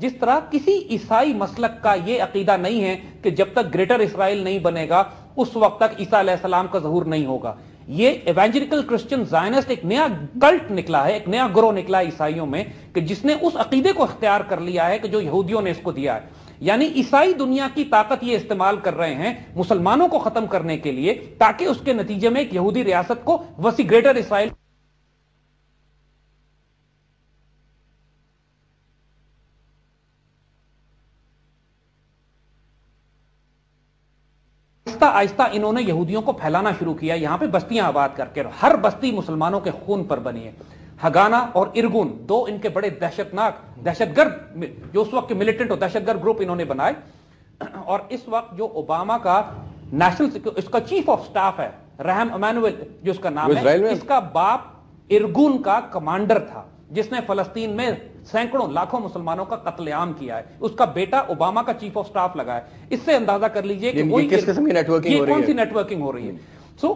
جس طرح کسی عیسائی مسلک کا یہ عقیدہ نہیں ہے کہ جب تک گریٹر اسرائیل نہیں بنے گا اس وقت تک عیسیٰ علیہ السلام کا ظہور نہیں ہوگا. یہ ایوانجیلیکل کرسچن زائنسٹ ایک نیا کلٹ نکلا ہے, ایک نیا گروہ نکلا ہے عیسائیوں میں کہ جس نے اس عقیدے کو اختیار کر لیا ہے کہ جو یہودیوں نے اس کو دیا ہے. یعنی عیسائی دنیا کی طاقت یہ استعمال کر رہے ہیں مسلمانوں کو ختم کرنے کے لیے تاکہ اس کے نتیجے میں ایک یہودی ریاست کو وسیع گریٹر اسرائیل آہستہ آہستہ انہوں نے یہودیوں کو پھیلانا شروع کیا. یہاں پہ بستیاں آباد کر کے, ہر بستی مسلمانوں کے خون پر بنی ہے. ہگانا اور ارگون دو ان کے بڑے دہشت گرد جو اس وقت کے ملیٹنٹ اور دہشت گرد گروپ انہوں نے بنائے. اور اس وقت جو اوباما کا نیشنل اس کا چیف آف سٹاف ہے رحم ایمانویل جو اس کا نام ہے, اس کا باپ ارگون کا کمانڈر تھا جس نے فلسطین میں سینکڑوں لاکھوں مسلمانوں کا قتل عام کیا ہے. اس کا بیٹا اوباما کا چیف آف سٹاف لگا ہے. اس سے اندازہ کر لیجئے کہ کس قسم کی نیٹ ورکنگ کون سی نیٹ ورکنگ ہو رہی ہے. سو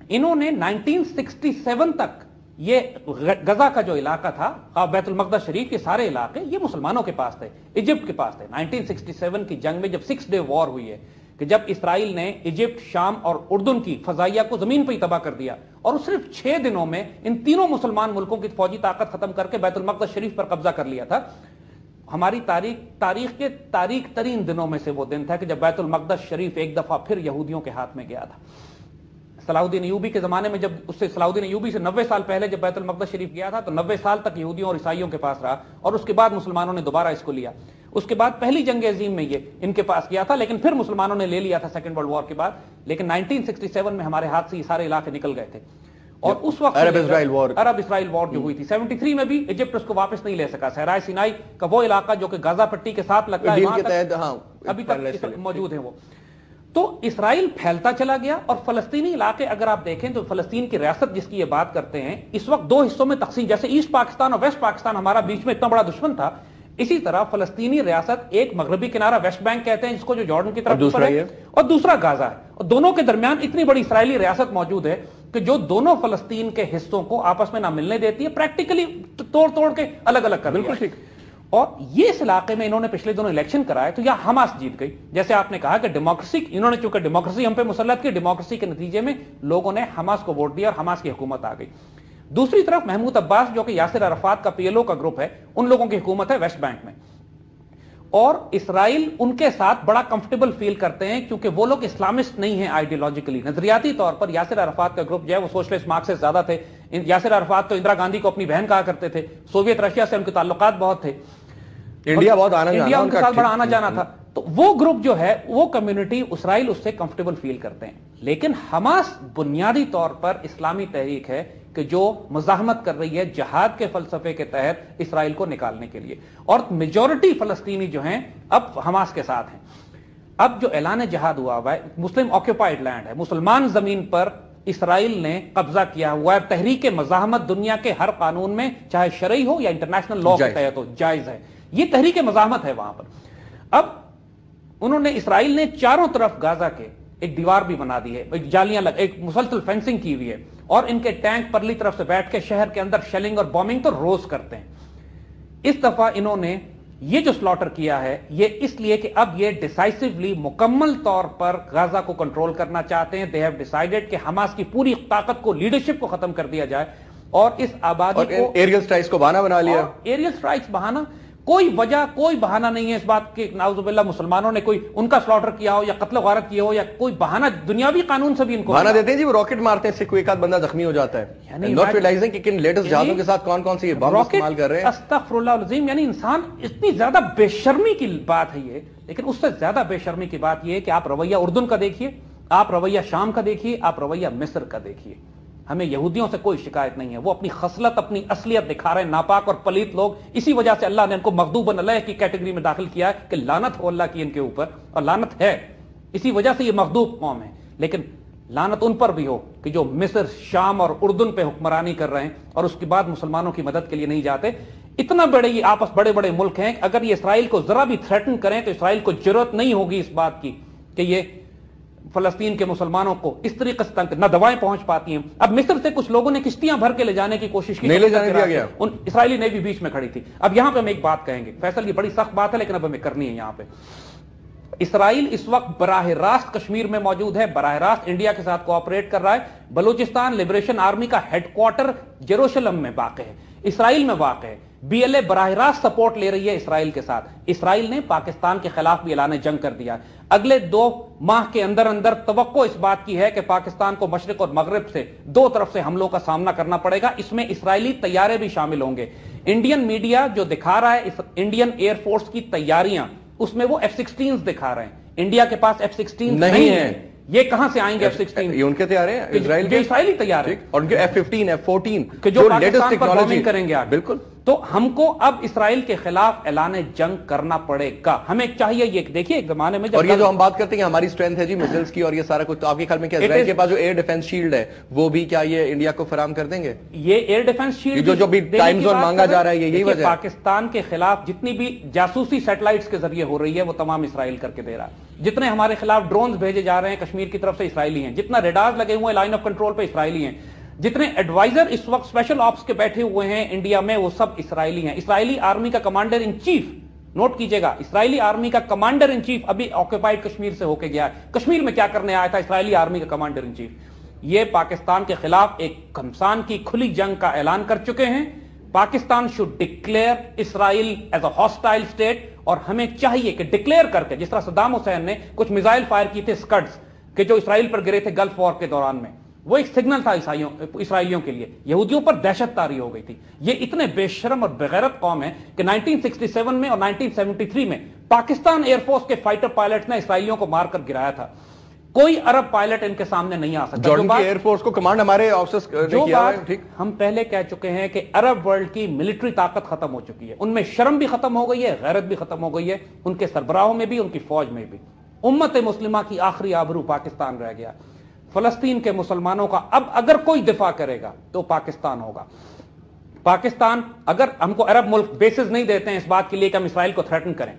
انہوں نے 1967 تک یہ غزہ کا جو علاقہ تھا بیت المقدس شریف کے سارے علاقے یہ مسلمانوں کے پاس تھے, ایجپٹ کے پاس تھے. 1967 کی جنگ میں جب 6 ڈے وار ہوئی ہے کہ جب اسرائیل نے ایجپٹ, شام اور اردن کی فضائیہ کو زمین پہ ہی تباہ کر دیا اور صرف 6 دنوں میں ان تینوں مسلمان ملکوں کی فوجی طاقت ختم کر کے بیت المقدس شریف پر قبضہ کر لیا تھا. ہماری تاریخ کے تاریخ ترین دنوں میں سے وہ دن تھا کہ جب بیت المقدس شریف ایک دفعہ پھر یہودیوں کے ہاتھ میں گیا تھا. صلاح الدین ایوبی کے زمانے میں جب اس سے صلاح الدین ایوبی سے 90 سال پہلے جب بیت المقدس شریف گیا تھا تو 90 سال تک یہودیوں اور عیسائیوں کے پاس رہا اور اس کے بعد مسلمانوں نے دوبارہ اس کو لیا. اس کے بعد پہلی جنگ عظیم میں یہ ان کے پاس گیا تھا لیکن پھر مسلمانوں نے لے لیا تھا سیکنڈ ورلڈ وار کے بعد. لیکن 1967 میں ہمارے ہاتھ سے یہ سارے علاقے نکل گئے تھے اور اس وقت عرب اسرائیل وار جو ہوئی تھی 73 میں بھی ایجپٹ اس کو واپس نہیں لے سکا. صحرائے سینائی کا وہ علاقہ جو کہ غزہ پٹی کے ساتھ لگتا ہے وہاں تک ابھی تک موجود ہیں وہ. تو اسرائیل پھیلتا چلا گیا اور فلسطینی علاقے اگر آپ دیکھیں تو فلسطین کی ریاست جس کی یہ بات کرتے ہیں اس وقت 2 حصوں میں تقسیم, جیسے ایسٹ پاکستان اور ویسٹ پاکستان ہمارا بیچ میں اتنا بڑا دشمن تھا, اسی طرح فلسطینی ریاست ایک مغربی کنارہ ویسٹ بینک کہتے ہیں جس کو جو جارڈن کی طرف دوسرا ہے اور دوسرا غزہ ہے, اور دونوں کے درمیان اتنی بڑی اسرائیلی ریاست موجود ہے کہ جو دونوں فلسطین کے حصوں کو آپس میں نہ ملنے دیتی ہے, پریکٹیکلی توڑ کے الگ الگ کر دیا. بالکل ٹھیک. اور یہ اس علاقے میں انہوں نے پچھلے دنوں الیکشن کرائے تو یہاں حماس جیت گئی. جیسے آپ نے کہا کہ ڈیموکریسی, انہوں نے چونکہ ڈیموکریسی ہم پہ مسلط کی, ڈیموکریسی کے نتیجے میں لوگوں نے حماس کو ووٹ دیا اور حماس کی حکومت آ گئی. دوسری طرف محمود عباس جو کہ یاسر عرفات کا PLO کا گروپ ہے, ان لوگوں کی حکومت ہے ویسٹ بینک میں, اور اسرائیل ان کے ساتھ بڑا کمفرٹیبل فیل کرتے ہیں کیونکہ وہ لوگ اسلامسٹ نہیں ہیں آئیڈیالوجیکلی. نظریاتی طور پر یاسر عرفات کا گروپ جو ہے وہ سوشلسٹ مارکسسٹ زیادہ تھے. یاسر عرفات تو اندرا گاندھی کو اپنی بہن کہا کرتے تھے, سوویت رشیا سے ان کے تعلقات بہت تھے, انڈیا ان کے ساتھ بڑا آنا جانا تھا. تو وہ گروپ جو ہے وہ کمیونٹی اسرائیل اس سے کمفرٹیبل فیل کرتے ہیں. لیکن حماس بنیادی طور پر اسلامی تحریک ہے کہ جو مزاحمت کر رہی ہے جہاد کے فلسفے کے تحت اسرائیل کو نکالنے کے لیے, اور میجورٹی فلسطینی جو ہیں اب حماس کے ساتھ ہیں. اب جو اعلان جہاد ہوا ہے مسلم آکوپائڈ لینڈ ہے, مسلمان زمین پر اسرائیل نے قبضہ کیا ہوا ہے. تحریک مزاحمت دنیا کے ہر قانون میں چاہے شرعی ہو یا انٹرنیشنل لا کے تحت ہو جائز ہے. یہ تحریک مزاحمت ہے وہاں پر. اب انہوں نے اسرائیل نے چاروں طرف غزہ کے ایک دیوار بھی بنا دی ہے, جالیاں ایک مسلسل فینسنگ کی ہوئی ہے, اور ان کے ٹینک پرلی طرف سے بیٹھ کے شہر کے اندر شیلنگ اور بومبنگ تو روز کرتے ہیں. اس دفعہ انہوں نے یہ جو سلوٹر کیا ہے یہ اس لیے کہ اب یہ ڈیسائسولی مکمل طور پر غزہ کو کنٹرول کرنا چاہتے ہیں. دے ہیو ڈیسائیڈڈ کہ حماس کی پوری طاقت کو, لیڈرشپ کو ختم کر دیا جائے اور اس آبادی کو ایریل سٹرائکس کو بہانہ بنا لیا. ایریل سٹرائکس بہانہ, کوئی وجہ کوئی بہانہ نہیں ہے اس بات کہ نعوذ باللہ مسلمانوں نے کوئی ان کا سلوٹر کیا ہو یا قتل و غارت کیا ہو, یا کوئی بہانہ دنیاوی قانون سے بھی ان کو بہانہ دیتے ہیں جی. وہ راکٹ مارتے ہیں, اس سے کوئی ایک آدھ بندہ زخمی ہو جاتا ہے, ناٹ ریئلائزنگ کہ کن لیٹسٹ جہازوں کے ساتھ کون کون سی بم استعمال کر رہے ہیں. استغفر اللہ العظیم. یعنی انسان اتنی زیادہ بے شرمی کی بات ہے یہ, لیکن اس سے زیادہ بے شرمی کی بات یہ ہے کہ آپ رویہ اردن کا دیکھیے, آپ رویہ شام کا دیکھیے, آپ رویہ مصر کا دیکھیے. ہمیں یہودیوں سے کوئی شکایت نہیں ہے, وہ اپنی خصلت اپنی اصلیت دکھا رہے ہیں, ناپاک اور پلیت لوگ. اسی وجہ سے اللہ نے ان کو مغضوب علیہ کی کیٹیگری میں داخل کیا ہے کہ لعنت ہو اللہ کی ان کے اوپر, اور لعنت ہے, اسی وجہ سے یہ مغضوب قوم ہے. لیکن لعنت ان پر بھی ہو کہ جو مصر, شام اور اردن پہ حکمرانی کر رہے ہیں اور اس کے بعد مسلمانوں کی مدد کے لیے نہیں جاتے. اتنا بڑے یہ آپس بڑے بڑے ملک ہیں, اگر یہ اسرائیل کو ذرا بھی تھریٹن کریں تو اسرائیل کو جرأت نہیں ہوگی اس بات کی کہ یہ فلسطین کے مسلمانوں کو اس طریقے سے تنگ، نہ دوائیں پہنچ پاتی ہیں. اب مصر سے کچھ لوگوں نے کشتیاں بھر کے لے جانے کی کوشش کی، نہیں لے جانے دیا گیا، اسرائیلی نیوی بیچ میں کھڑی تھی. اب یہاں پہ ہم ایک بات کہیں گے فیصل، یہ بڑی سخت بات ہے لیکن اب ہمیں کرنی ہے. یہاں پہ اسرائیل اس وقت براہ راست کشمیر میں موجود ہے، براہ راست انڈیا کے ساتھ کوآپریٹ کر رہا ہے. بلوچستان لبریشن آرمی کا ہیڈ کوارٹر جیروشلم میں واقع ہے، اسرائیل میں واقع ہے. بی ایل اے براہ راست سپورٹ لے رہی ہے اسرائیل کے ساتھ. اسرائیل نے پاکستان کے خلاف بھی اعلان جنگ کر دیا. اگلے 2 ماہ کے اندر اندر توقع اس بات کی ہے کہ پاکستان کو مشرق اور مغرب سے 2 طرف سے حملوں کا سامنا کرنا پڑے گا. اس میں اسرائیلی طیارے بھی شامل ہوں گے. انڈین میڈیا جو دکھا رہا ہے انڈین ایئر فورس کی تیاریاں، اس میں وہ F-16 دکھا رہے ہیں. انڈیا کے پاس F-16 نہیں ہے. یہ کہاں سے آئیں گے F-16؟ یہ ان کے تیار ہیں، اسرائیلی تیار ہے، اور ان کے F-15 F-14 کہ جو پاکستان پر بومنگ کریں گے آگے. بالکل. تو ہم کو اب اسرائیل کے خلاف اعلان جنگ کرنا پڑے گا. ہمیں چاہیے یہ دیکھیے ایک زمانے میں، اور یہ جو ہم بات کرتے ہیں ہماری اسٹرینتھ ہے جی میزائلز کی اور یہ سارا کچھ، تو آپ کے خیال میں کیا اسرائیل کے پاس جو ایئر ڈیفنس شیلڈ ہے وہ بھی کیا یہ انڈیا کو فراہم کر دیں گے؟ یہ ایئر ڈیفنس شیلڈ جو بھی ٹائم زون مانگا جا رہا ہے یہی وجہ ہے. پاکستان کے خلاف جتنی بھی جاسوسی سیٹلائٹس کے ذریعے ہو رہی ہے وہ تمام اسرائیل کر کے دے رہا ہے. جتنے ہمارے خلاف ڈرونز بھیجے جا رہے ہیں کشمیر کی طرف سے اسرائیلی ہیں، جتنا ریڈارز لگے ہوئے ہیں لائن آف کنٹرول پہ اسرائیلی ہیں، جتنے ایڈوائزر اس وقت اسپیشل آپس کے بیٹھے ہوئے ہیں انڈیا میں وہ سب اسرائیلی ہیں. اسرائیلی آرمی کا کمانڈر ان چیف، نوٹ کیجئے گا، اسرائیلی آرمی کا کمانڈر ان چیف ابھی آکوپائیڈ کشمیر سے ہو کے گیا ہے. کشمیر میں کیا کرنے آیا تھا اسرائیلی آرمی کا کمانڈر ان چیف؟ یہ پاکستان کے خلاف ایک گھمسان کی کھلی جنگ کا اعلان کر چکے ہیں. Pakistan should declare Israel as a hostile state, اور ہمیں چاہیے کہ ڈکلیئر کر کے، جس طرح صدام حسین نے کچھ میزائل فائر کی تھے سکڈز کہ جو اسرائیل پر گرے تھے گلف وار کے دوران میں، وہ ایک سگنل تھا اسرائیلیوں کے لیے. یہودیوں پر دہشت طاری ہو گئی تھی. یہ اتنے بے شرم اور بغیرت قوم ہے کہ 1967 میں اور 1973 میں پاکستان ایئر فورس کے فائٹر پائلٹ نے اسرائیلیوں کو مار کر گرایا تھا. کوئی عرب پائلٹ ان کے سامنے نہیں آ سکتا. جارڈن کی ایئر فورس کو کمانڈ ہمارے آفیسرز نے کیا ہے. ہم پہلے کہہ چکے ہیں کہ عرب ورلڈ کی ملٹری طاقت ختم ہو چکی ہے. ان میں شرم بھی ختم ہو گئی ہے، غیرت بھی ختم ہو گئی ہے، ان کے سربراہوں میں بھی، ان کی فوج میں بھی. امت مسلمہ کی آخری آبرو پاکستان رہ گیا. فلسطین کے مسلمانوں کا اب اگر کوئی دفاع کرے گا تو پاکستان ہوگا. پاکستان، اگر ہم کو عرب ملک بیسز نہیں دیتے ہیں اس بات کے لیے کہ ہم اسرائیل کو تھریٹن کریں،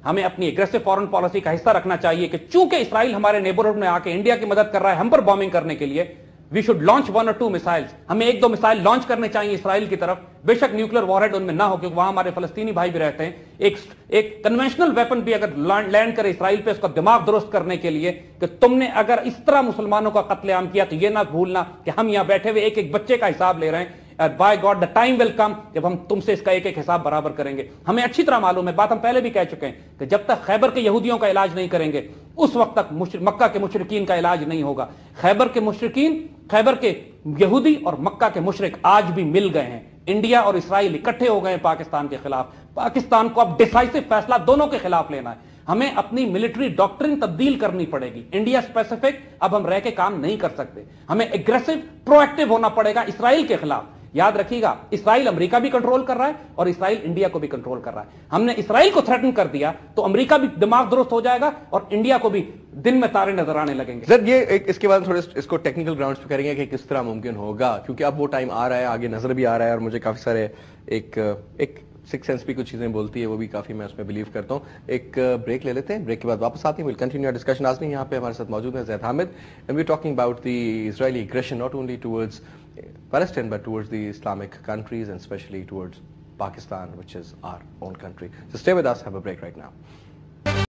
ہمیں اپنی اگریسو فورن پالیسی کا حصہ رکھنا چاہیے کہ چونکہ اسرائیل ہمارے نیبرہڈ میں آ کے انڈیا کی مدد کر رہا ہے ہم پر بومنگ کرنے کے لیے، we should launch 1 or 2 missiles. ہمیں 1-2 میسائل لانچ کرنے چاہیے اسرائیل کی طرف. بے شک نیوکلیر وار ہیڈ ان میں نہ ہو کیونکہ وہاں ہمارے فلسطینی بھائی بھی رہتے ہیں. ایک کنونشنل ویپن بھی اگر لینڈ کرے اسرائیل پہ اس کا دماغ درست کرنے کے لیے کہ تم نے اگر اس طرح مسلمانوں کا قتل عام کیا تو یہ نہ بھولنا کہ ہم یہاں بیٹھے ہوئے ایک ایک بچے کا حساب لے رہے ہیں. By God the time will come جب ہم تم سے اس کا ایک ایک حساب برابر کریں گے. ہمیں اچھی طرح معلوم ہے، بات ہم پہلے بھی کہہ چکے ہیں کہ جب تک خیبر کے یہودیوں کا علاج نہیں کریں گے اس وقت تک مکہ کے مشرکین کا علاج نہیں ہوگا. خیبر کے مشرکین، خیبر کے یہودی اور مکہ کے مشرک آج بھی مل گئے ہیں. انڈیا اور اسرائیل اکٹھے ہو گئے ہیں پاکستان کے خلاف. پاکستان کو اب ڈیسائسو فیصلہ دونوں کے خلاف لینا ہے. ہمیں اپنی ملٹری ڈاکٹرن تبدیل کرنی پڑے گی. انڈیا اسپیسیفک اب ہم رہ کے کام نہیں کر سکتے. ہمیں ایگریسو پرو ایکٹیو ہونا پڑے گا اسرائیل کے خلاف. یاد رکھیے گا، اسرائیل امریکہ بھی کنٹرول کر رہا ہے اور اسرائیل انڈیا کو بھی کنٹرول کر رہا ہے. ہم نے اسرائیل کو تھریٹن کر دیا تو امریکہ بھی دماغ درست ہو جائے گا اور انڈیا کو بھی دن میں تارے نظر آنے لگیں گے. سر یہ اس کے بعد تھوڑے اس کو ٹیکنیکل گراؤنڈز پہ کریں گے کہ کس طرح ممکن ہوگا، کیونکہ اب وہ ٹائم آ رہا ہے، آگے نظر بھی آ رہا ہے اور مجھے کافی سارے ایک سکس سینس بھی کچھ چیزیں بولتی ہے، وہ بھی کافی میں اس میں بلیو کرتا ہوں. ایک بریک لے لیتے ہیں، بریک کے بعد واپس آتے ہیں. We'll continue our discussion. ناظرین یہاں پہ ہمارے ساتھ موجود ہیں Zaid Hamid and we talking about the Israeli aggression not only towards Palestine but towards the Islamic countries and especially towards Pakistan, which is our own country. So stay with us, have a break right now.